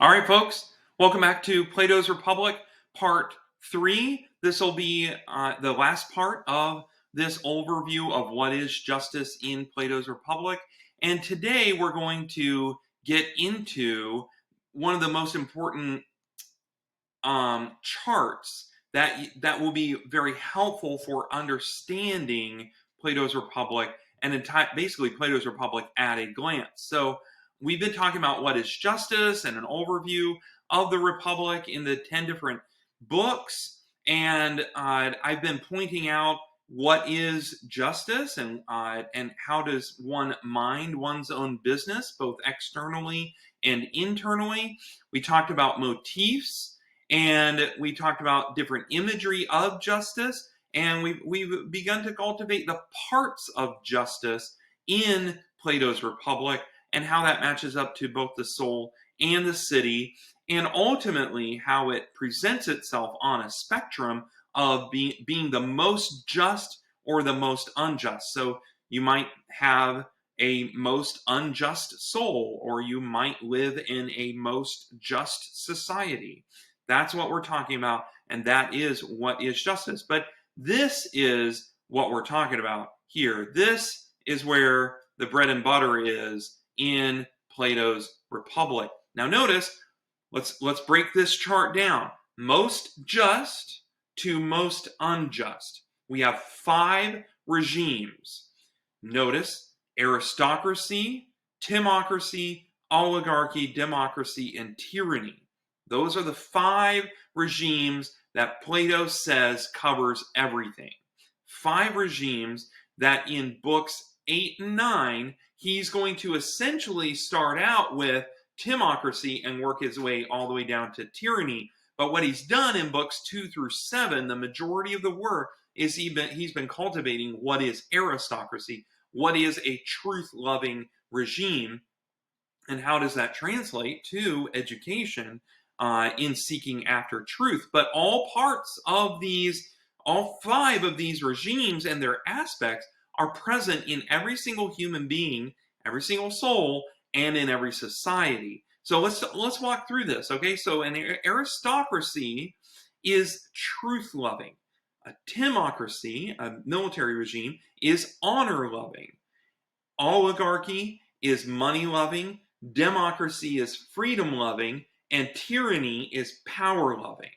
All right, folks, welcome back to Plato's Republic, part 3. This will be the last part of this overview of what is justice in Plato's Republic. And today we're going to get into one of the most important charts that will be very helpful for understanding Plato's Republic and basically Plato's Republic at a glance. So we've been talking about what is justice and an overview of the Republic in the 10 different books, and I've been pointing out what is justice and how does one mind one's own business, both externally and internally. We talked about motifs, and we talked about different imagery of justice, and we've begun to cultivate the parts of justice in Plato's Republic and how that matches up to both the soul and the city, and ultimately how it presents itself on a spectrum of being the most just or the most unjust. So you might have a most unjust soul, or you might live in a most just society. That's what we're talking about, and that is what is justice. But this is what we're talking about here. This is where the bread and butter is in Plato's Republic. Now notice, let's break this chart down. Most just to most unjust. We have 5 regimes. Notice aristocracy, timocracy, oligarchy, democracy, and tyranny. Those are the 5 regimes that Plato says covers everything. 5 regimes that in books 8 and 9, he's going to essentially start out with timocracy and work his way all the way down to tyranny. But what he's done in books 2 through 7, the majority of the work is he's been cultivating what is aristocracy, what is a truth-loving regime, and how does that translate to education in seeking after truth. But all 5 of these regimes and their aspects are present in every single human being, every single soul, and in every society. So let's walk through this, okay? So an aristocracy is truth-loving. A timocracy, a military regime, is honor-loving. Oligarchy is money-loving. Democracy is freedom-loving. And tyranny is power-loving.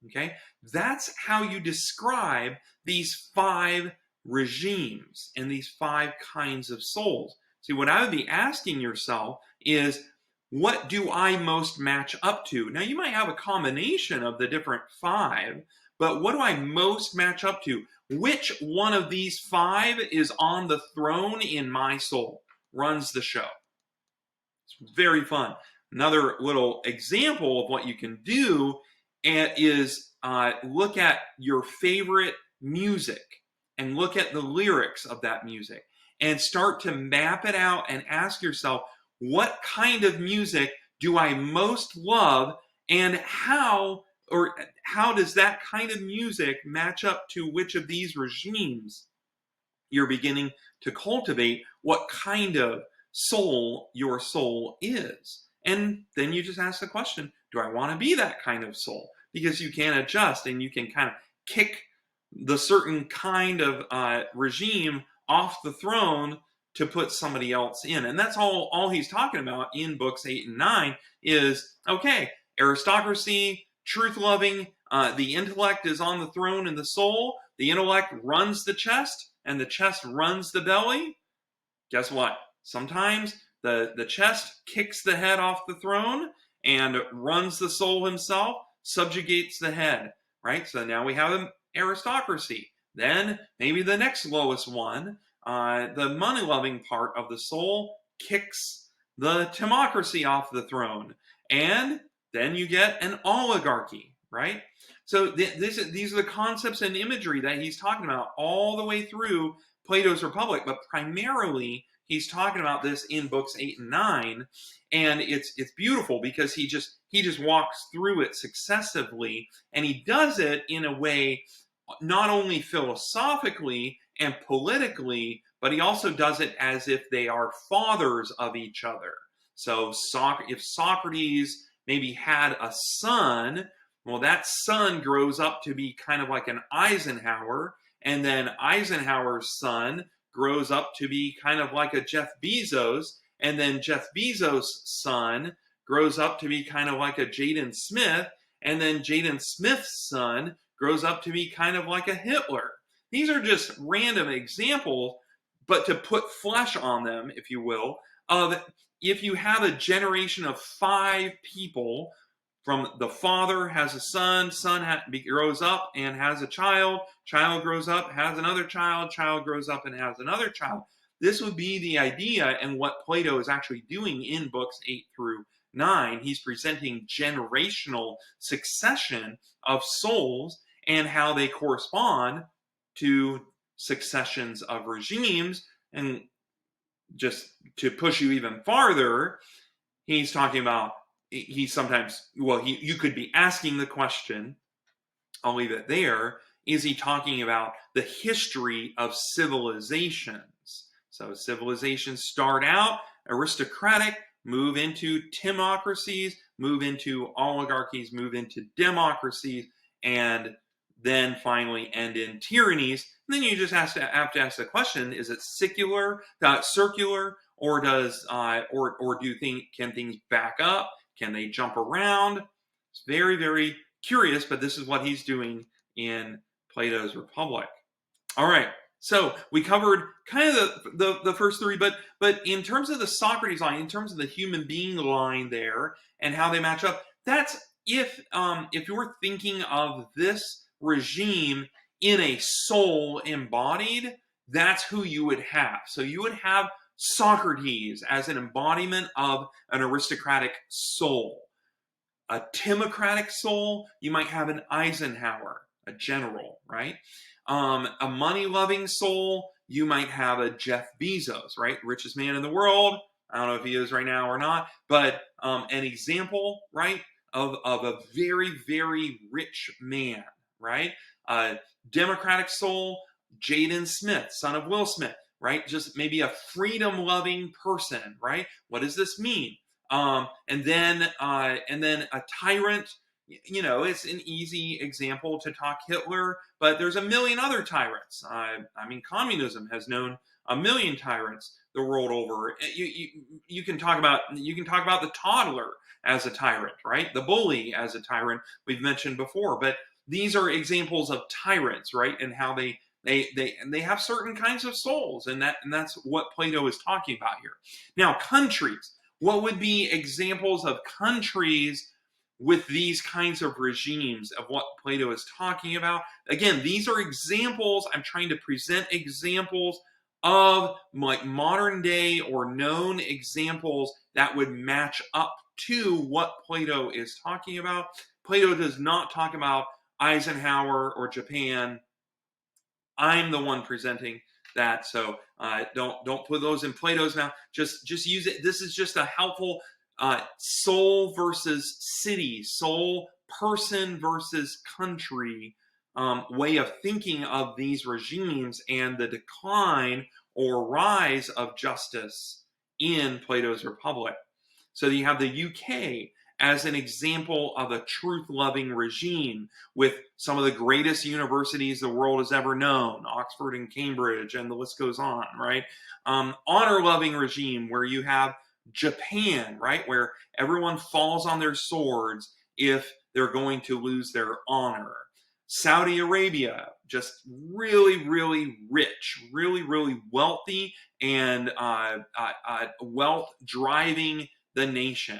Okay? That's how you describe these 5 regimes and these 5 kinds of souls. See, what I would be asking yourself is, what do I most match up to? Now, you might have a combination of the different 5, but what do I most match up to? Which one of these 5 is on the throne in my soul, runs the show? It's very fun. Another little example of what you can do is look at your favorite music and look at the lyrics of that music and start to map it out and ask yourself, what kind of music do I most love, and how does that kind of music match up to which of these regimes you're beginning to cultivate, what kind of soul your soul is. And then you just ask the question, do I want to be that kind of soul? Because you can adjust and you can kind of kick the certain kind of regime off the throne to put somebody else in. And that's all he's talking about in books 8 and 9 is, okay, aristocracy, truth-loving, the intellect is on the throne in the soul, the intellect runs the chest, and the chest runs the belly. Guess what? Sometimes the chest kicks the head off the throne and runs the soul himself, subjugates the head, right? So now we have an aristocracy. Then maybe the next lowest one, the money-loving part of the soul, kicks the timocracy off the throne. And then you get an oligarchy, right? So these are the concepts and imagery that he's talking about all the way through Plato's Republic, but primarily he's talking about this in books 8 and 9, and it's beautiful because he just walks through it successively, and he does it in a way not only philosophically and politically, but he also does it as if they are fathers of each other. So if Socrates maybe had a son. Well, that son grows up to be kind of like an Eisenhower, and then Eisenhower's son grows up to be kind of like a Jeff Bezos, and then Jeff Bezos' son grows up to be kind of like a Jaden Smith, and then Jaden Smith's son grows up to be kind of like a Hitler. These are just random examples, but to put flesh on them, if you will, of if you have a generation of 5 people, from the father has a son, grows up and has a child grows up, has another child grows up and has another child. This would be the idea, and what Plato is actually doing in books 8 through 9. He's presenting generational succession of souls and how they correspond to successions of regimes. And just to push you even farther, he's talking about, he sometimes, well, you could be asking the question, I'll leave it there, is he talking about the history of civilizations? So civilizations start out aristocratic, move into timocracies, move into oligarchies, move into democracies, and then finally end in tyrannies. And then you just have to ask the question: is it circular, or does or do you think, can things back up? Can they jump around? It's very, very curious, but this is what he's doing in Plato's Republic. All right, so we covered kind of the first 3, but in terms of the Socrates line, in terms of the human being line there and how they match up, that's if you're thinking of this regime in a soul embodied, that's who you would have. So you would have Socrates as an embodiment of an aristocratic soul. A timocratic soul, you might have an Eisenhower, a general, right? A money-loving soul, you might have a Jeff Bezos, right? Richest man in the world. I don't know if he is right now or not, but an example, right, of a very, very rich man, right? Democratic soul, Jaden Smith, son of Will Smith, right? Just maybe a freedom-loving person, right? What does this mean? And then a tyrant. You know, it's an easy example to talk Hitler, but there's a million other tyrants. I mean, communism has known a million tyrants the world over. You can talk about the toddler as a tyrant, right? The bully as a tyrant, we've mentioned before. But these are examples of tyrants, right? And how they have certain kinds of souls, and that's what Plato is talking about here. Now, countries. What would be examples of countries with these kinds of regimes of what Plato is talking about? Again, these are examples. I'm trying to present examples of like modern day or known examples that would match up to what Plato is talking about. Plato does not talk about Eisenhower or Japan. I'm the one presenting that, so don't put those in Plato's mouth. Just use it. This is just a helpful soul versus city, soul, person versus country way of thinking of these regimes and the decline or rise of justice in Plato's Republic. So you have the UK as an example of a truth-loving regime with some of the greatest universities the world has ever known, Oxford and Cambridge, and the list goes on, right? Honor-loving regime where you have Japan, right, where everyone falls on their swords if they're going to lose their honor. Saudi Arabia, just really, really rich, really, really wealthy, and wealth driving the nation.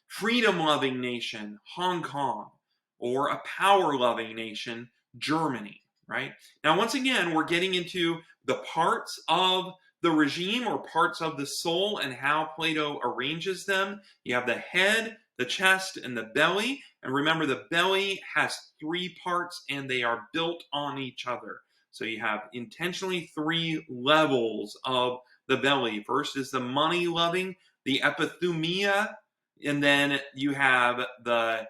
Freedom-loving nation, Hong Kong, or a power-loving nation, Germany, right? Now, once again, we're getting into the parts of the regime or parts of the soul and how Plato arranges them. You have the head, the chest, and the belly. And remember, the belly has 3 parts and they are built on each other. So you have intentionally 3 levels of the belly. First is the money-loving, the epithumia, and then you have the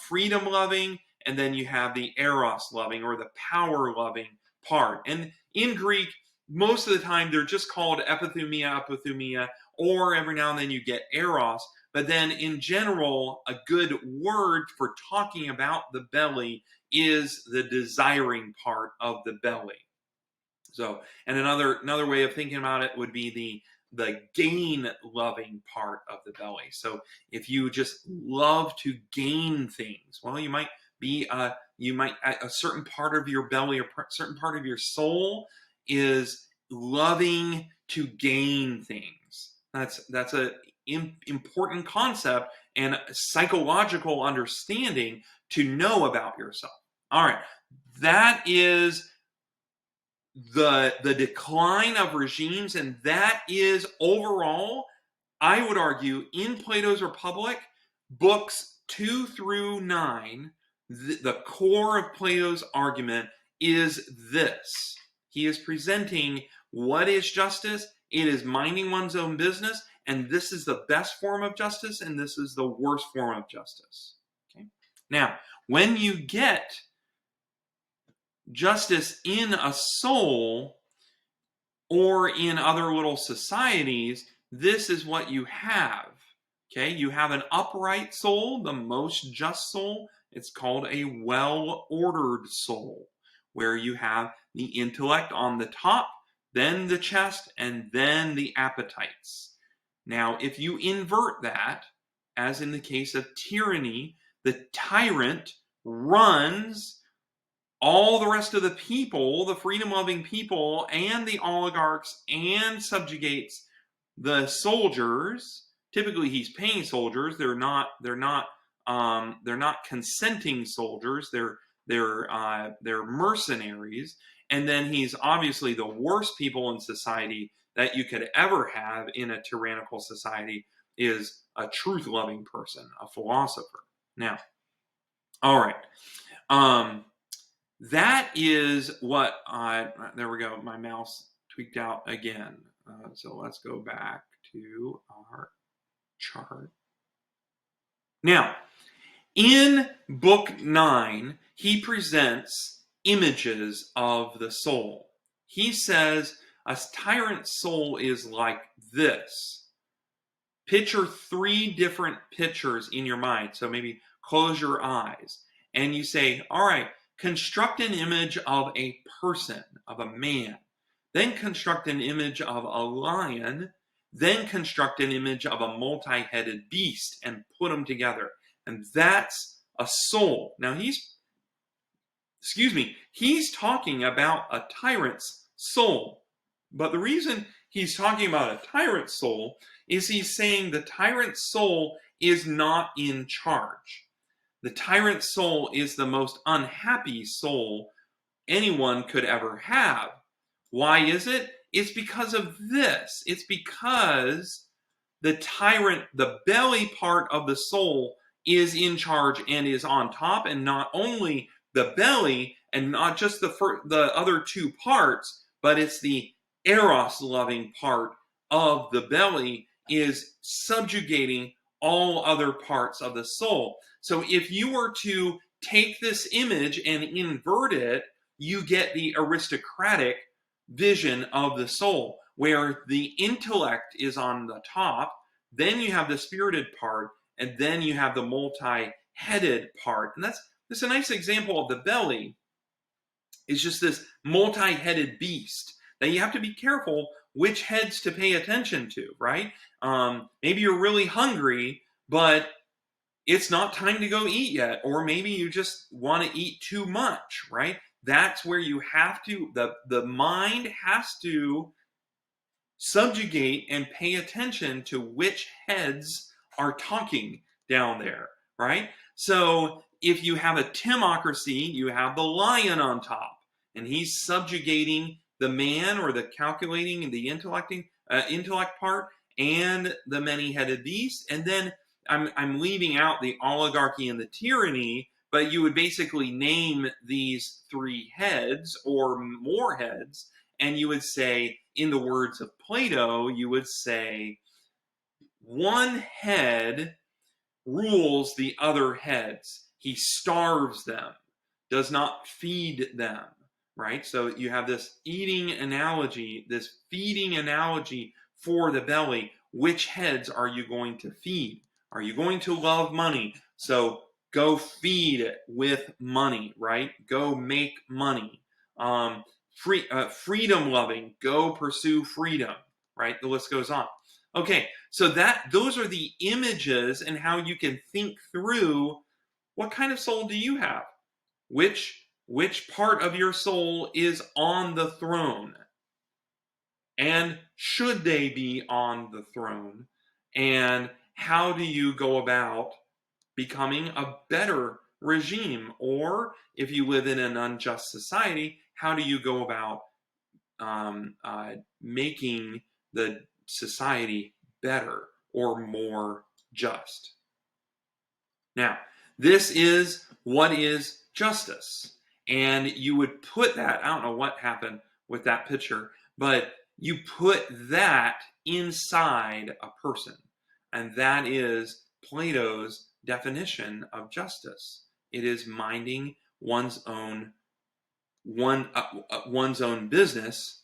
freedom-loving, and then you have the eros-loving or the power-loving part. And in Greek, most of the time they're just called epithumia, or every now and then you get eros. But then in general, a good word for talking about the belly is the desiring part of the belly. So, and another way of thinking about it would be the gain loving part of the belly. So if you just love to gain things, well, you might be a certain part of your belly or certain part of your soul is loving to gain things. That's a important concept and psychological understanding to know about yourself. All right, that is the decline of regimes, and that is overall, I would argue, in Plato's Republic, books 2 through 9, the core of Plato's argument is this. He is presenting what is justice. It is minding one's own business, and this is the best form of justice, and this is the worst form of justice. Okay? Now, when you get justice in a soul or in other little societies, this is what you have. Okay, you have an upright soul, the most just soul. It's called a well-ordered soul, where you have the intellect on the top, then the chest, and then the appetites. Now, if you invert that, as in the case of tyranny, the tyrant runs all the rest of the people, the freedom-loving people, and the oligarchs, and subjugates the soldiers. Typically, he's paying soldiers. They're not consenting soldiers. They're mercenaries. And then he's obviously the worst people in society that you could ever have in a tyrannical society is a truth-loving person, a philosopher. Now, all right. That is what there we go. My mouse tweaked out again. So let's go back to our chart. Now, in book 9, he presents images of the soul. He says a tyrant soul is like this. Picture 3 different pictures in your mind. So maybe close your eyes and you say, all right, construct an image of a person, of a man. Then construct an image of a lion. Then construct an image of a multi-headed beast and put them together. And that's a soul. Now he's talking about a tyrant's soul. But the reason he's talking about a tyrant's soul is he's saying the tyrant's soul is not in charge. The tyrant soul is the most unhappy soul anyone could ever have. Why is it? It's because of this. It's because the tyrant, the belly part of the soul, is in charge and is on top, and not only the belly and not just the other 2 parts, but it's the eros loving part of the belly is subjugating all other parts of the soul. So if you were to take this image and invert it, you get the aristocratic vision of the soul, where the intellect is on the top, then you have the spirited part, and then you have the multi-headed part. And that's a nice example of the belly. It's just this multi-headed beast that you have to be careful which heads to pay attention to, right? Maybe you're really hungry, but it's not time to go eat yet. Or maybe you just want to eat too much, right? That's where you have to, the mind has to subjugate and pay attention to which heads are talking down there, right? So if you have a timocracy, you have the lion on top, and he's subjugating the man, or the calculating and the intellect part, and the many-headed beast. And then I'm leaving out the oligarchy and the tyranny, but you would basically name these 3 heads or more heads, and you would say, in the words of Plato, you would say, one head rules the other heads. He starves them, does not feed them, right? So you have this eating analogy, this feeding analogy for the belly. Which heads are you going to feed? Are you going to love money? So go feed it with money, right? Go make money. Freedom loving, go pursue freedom, right? The list goes on. Okay, so those are the images and how you can think through what kind of soul do you have? Which part of your soul is on the throne? And should they be on the throne? And how do you go about becoming a better regime? Or if you live in an unjust society, how do you go about making the society better or more just? Now, this is what is justice. And you would put that, I don't know what happened with that picture, but you put that inside a person. And that is Plato's definition of justice. It is minding one's own business,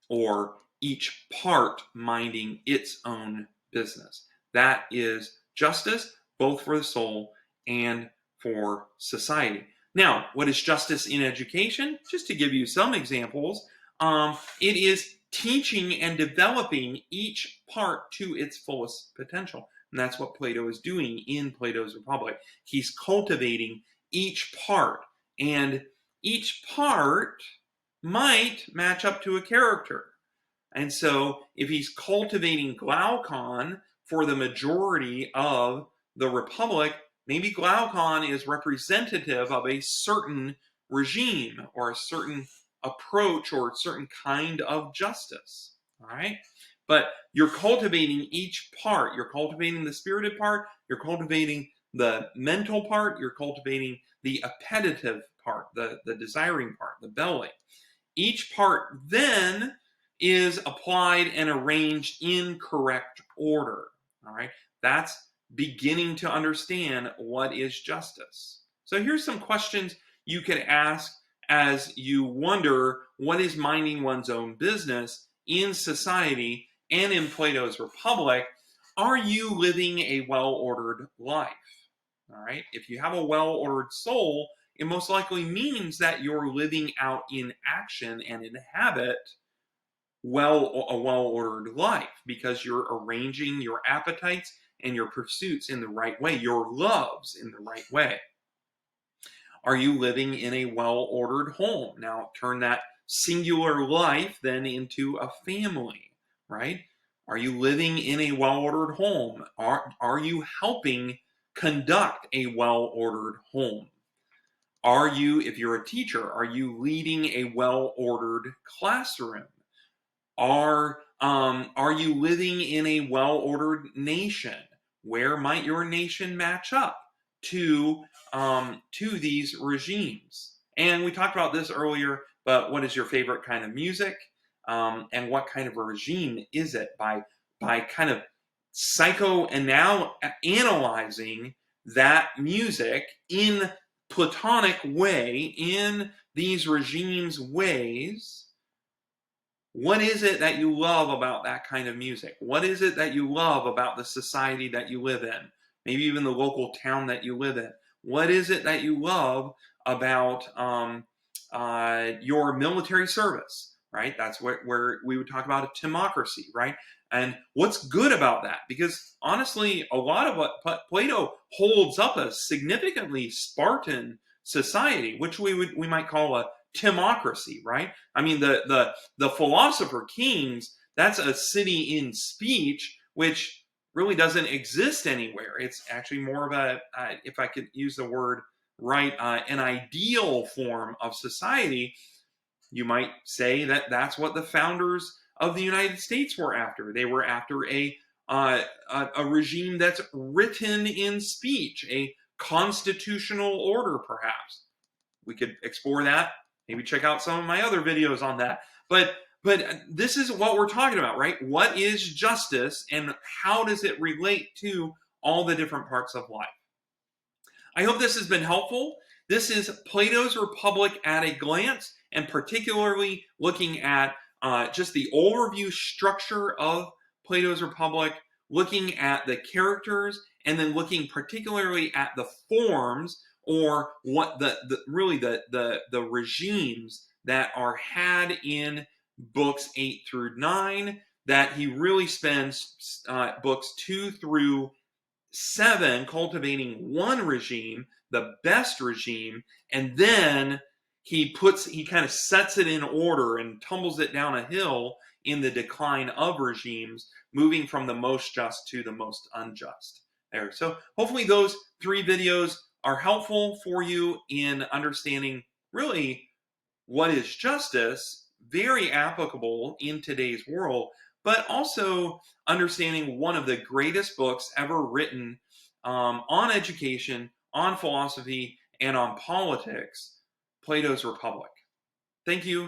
or each part minding its own business. That is justice, both for the soul and for society. Now, what is justice in education? Just to give you some examples, it is teaching and developing each part to its fullest potential. And that's what Plato is doing in Plato's Republic. He's cultivating each part, and each part might match up to a character. And so if he's cultivating Glaucon for the majority of the Republic, maybe Glaucon is representative of a certain regime or a certain approach or a certain kind of justice. All right? But you're cultivating each part. You're cultivating the spirited part. You're cultivating the mental part. You're cultivating the appetitive part, the desiring part, the belly. Each part then is applied and arranged in correct order. All right, that's beginning to understand what is justice. So here's some questions you could ask as you wonder what is minding one's own business in society and in Plato's Republic. Are you living a well-ordered life? All right, if you have a well-ordered soul, it most likely means that you're living out in action and in habit a well-ordered life, because you're arranging your appetites and your pursuits in the right way, your loves in the right way. Are you living in a well-ordered home? Now turn that singular life then into a family, right? Are you living in a well-ordered home? Are you helping conduct a well-ordered home? Are you, if you're a teacher, are you leading a well-ordered classroom? Are you living in a well-ordered nation? Where might your nation match up to these regimes? And we talked about this earlier, but what is your favorite kind of music? And what kind of a regime is it? By kind of psychoanalyzing that music in Platonic way, in these regimes' ways. What is it that you love about that kind of music? What is it that you love about the society that you live in? Maybe even the local town that you live in. What is it that you love about your military service, right? That's where we would talk about a timocracy, right? And what's good about that? Because honestly, a lot of what Plato holds up a significantly Spartan society, which we might call a timocracy, right? I mean, the philosopher kings, that's a city in speech, which really doesn't exist anywhere. It's actually more of a, if I could use the word right, an ideal form of society. You might say that that's what the founders of the United States were after. They were after a regime that's written in speech, a constitutional order, perhaps. We could explore that. Maybe check out some of my other videos on that. But this is what we're talking about, right? What is justice and how does it relate to all the different parts of life? I hope this has been helpful. This is Plato's Republic at a glance, and particularly looking at just the overview structure of Plato's Republic looking at the characters, and then looking particularly at the forms, or what really the regimes that are had in books 8 through 9, that he really spends books 2 through 7 cultivating one regime, the best regime, and then he kind of sets it in order and tumbles it down a hill in the decline of regimes, moving from the most just to the most unjust. There. So hopefully those 3 videos are helpful for you in understanding really what is justice, very applicable in today's world, but also understanding one of the greatest books ever written on education, on philosophy, and on politics, Plato's Republic. Thank you.